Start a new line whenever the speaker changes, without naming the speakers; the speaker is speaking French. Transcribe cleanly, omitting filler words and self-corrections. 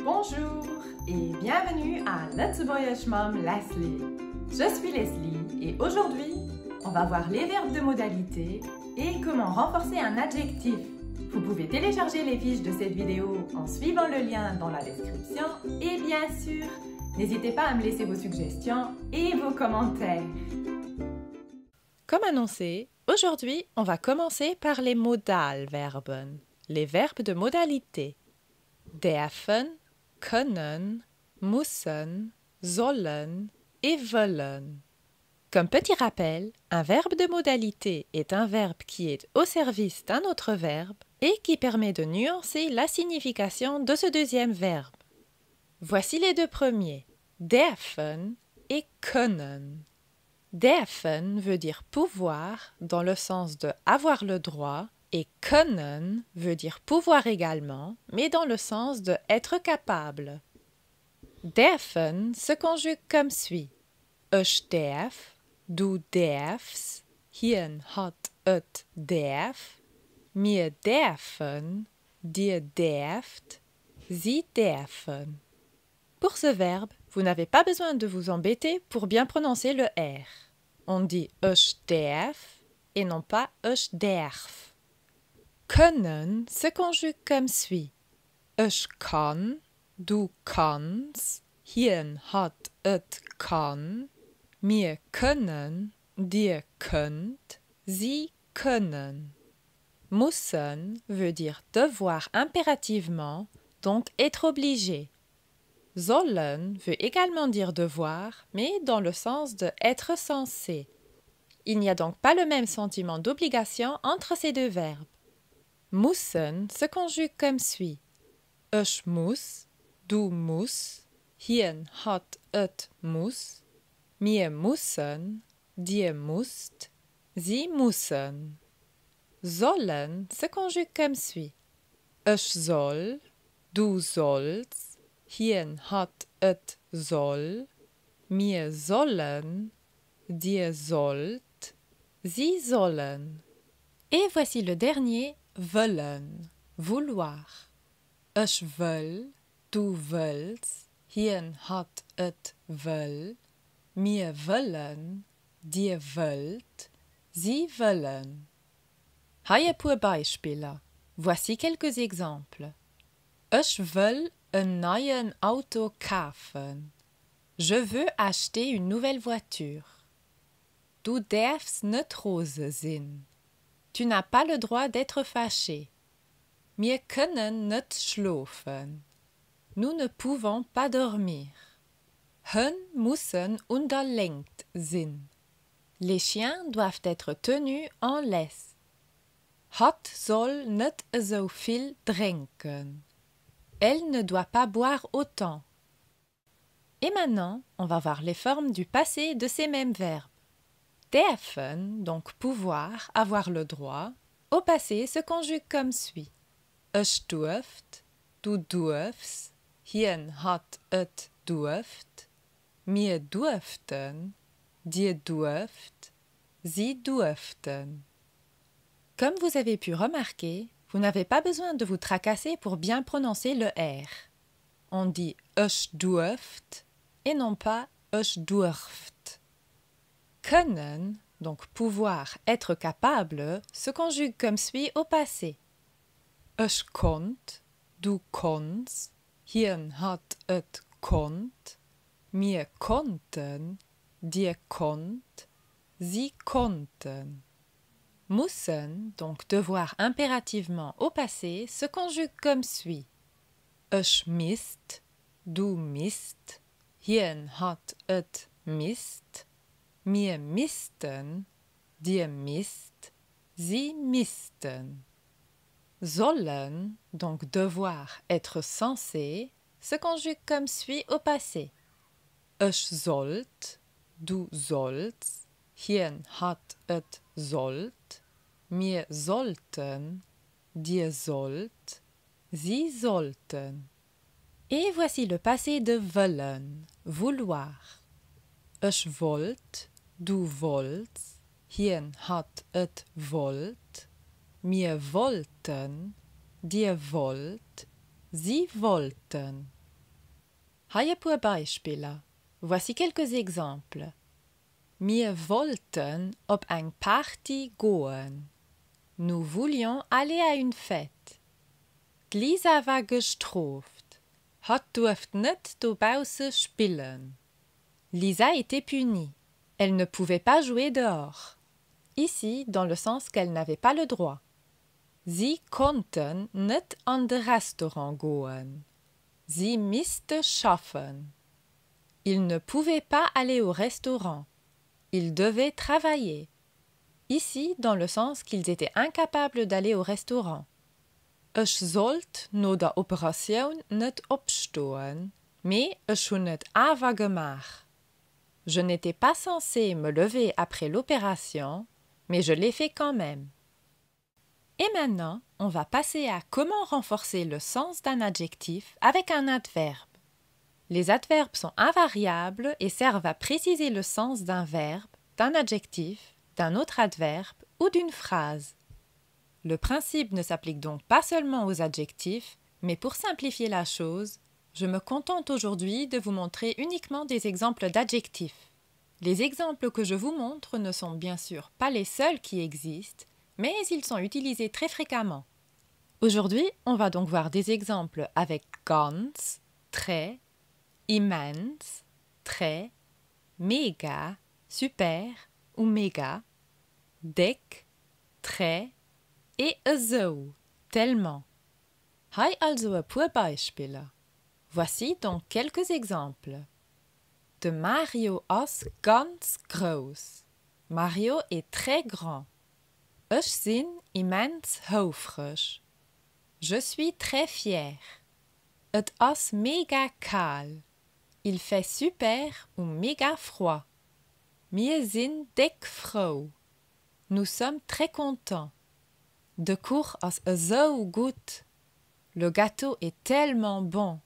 Bonjour et bienvenue à Let's Voyage Mom Leslie. Je suis Leslie et aujourd'hui, on va voir les verbes de modalité et comment renforcer un adjectif. Vous pouvez télécharger les fiches de cette vidéo en suivant le lien dans la description et bien sûr, n'hésitez pas à me laisser vos suggestions et vos commentaires.
Comme annoncé, aujourd'hui, on va commencer par les Modalverben, les verbes de modalité. Dürfen, können, müssen, sollen et wollen. Comme petit rappel, un verbe de modalité est un verbe qui est au service d'un autre verbe et qui permet de nuancer la signification de ce deuxième verbe. Voici les deux premiers, dürfen et können. Dürfen veut dire pouvoir dans le sens de avoir le droit et können veut dire pouvoir également, mais dans le sens de être capable. Dürfen se conjugue comme suit. Ich darf, du darfst, ihn hat et darf, wir dürfen, dir dürft, sie dürfen. Pour ce verbe, vous n'avez pas besoin de vous embêter pour bien prononcer le R. On dit ich darf et non pas ich darf. Können se conjugue comme suit. Ich kann, du kannst, ihn hat et kann, wir können, dir könnt, sie können. Müssen veut dire devoir impérativement, donc être obligé. Sollen veut également dire devoir, mais dans le sens de être censé. Il n'y a donc pas le même sentiment d'obligation entre ces deux verbes. Müssen se conjugue comme suit. Ich muss, du musst, ihn hat et muss, wir müssen, dir musst, sie müssen. Sollen se conjugue comme suit. Ich soll, du sollst, ihn hat et soll, wir sollen, dir sollt, sie sollen. Et voici le dernier, wollen, vouloir. Ich will, du willst, ihn hat et will, wir wollen, dir wollt, sie wollen. Hier pour Beispiele. Voici quelques exemples. Ich will ein neues Auto kaufen. Je veux acheter une nouvelle voiture. Du darfst nicht rose sein. Tu n'as pas le droit d'être fâché. Wir können nicht schlafen. Nous ne pouvons pas dormir. Hunde müssen unterlegt sein. Les chiens doivent être tenus en laisse. Hat soll nicht so viel trinken. Elle ne doit pas boire autant. Et maintenant, on va voir les formes du passé de ces mêmes verbes. Dürfen, donc pouvoir, avoir le droit, au passé se conjugue comme suit. Ich durft, du durfst, ihn hat et durft, wir durften, dir durft, sie durften. Comme vous avez pu remarquer, vous n'avez pas besoin de vous tracasser pour bien prononcer le R. On dit ich durft et non pas ich durft. Können, donc pouvoir, être capable, se conjugue comme suit au passé. Ich konnt, du konntst, ihn hat et konnt, wir konnten, dir konnt, sie konnten. Müssen, donc devoir impérativement au passé, se conjugue comme suit. Ich misst, du misst, ihn hat et misst, wir missten, dir misst, sie missten. Sollen, donc devoir, être censé, se conjugue comme suit au passé. Ich sollt, du sollst, ihn hat et sollt, wir sollten, dir sollt, sie sollten. Et voici le passé de wollen, vouloir. Ich wollt, du wolltst, ihn hat et wollt, Wir wollten, dir wollt, sie wollten. Hier paar Beispiele. Voici quelques exemples. Wir wollten op eine Party gehen. Nous voulions aller à une fête. Lisa war gestraft. Hat durft nicht draußen spielen. Lisa était punie. Elle ne pouvait pas jouer dehors. Ici, dans le sens qu'elle n'avait pas le droit. Sie konnten nicht an de Restaurant gehen. Sie musste schaffen. Ils ne pouvaient pas aller au restaurant. Ils devaient travailler. Ici, dans le sens qu'ils étaient incapables d'aller au restaurant. Ich sollte no der Operation nicht opstehen, mais ich schon nicht aber gemacht. Je n'étais pas censé me lever après l'opération, mais je l'ai fait quand même. Et maintenant, on va passer à comment renforcer le sens d'un adjectif avec un adverbe. Les adverbes sont invariables et servent à préciser le sens d'un verbe, d'un adjectif, d'un autre adverbe ou d'une phrase. Le principe ne s'applique donc pas seulement aux adjectifs, mais pour simplifier la chose, je me contente aujourd'hui de vous montrer uniquement des exemples d'adjectifs. Les exemples que je vous montre ne sont bien sûr pas les seuls qui existent, mais ils sont utilisés très fréquemment. Aujourd'hui, on va donc voir des exemples avec ganz, très, immens, très, méga, super ou méga, dick, très et so, tellement. Hier also ein paar Beispiele. Voici donc quelques exemples. De Mario ist ganz groß. Mario est très grand. Ich bin immens hilfreich. Je suis très fier. Et ist mega kahl. Il fait super ou méga froid. Wir sind dick froh. Nous sommes très contents. De Kuch ist so gut. Le gâteau est tellement bon.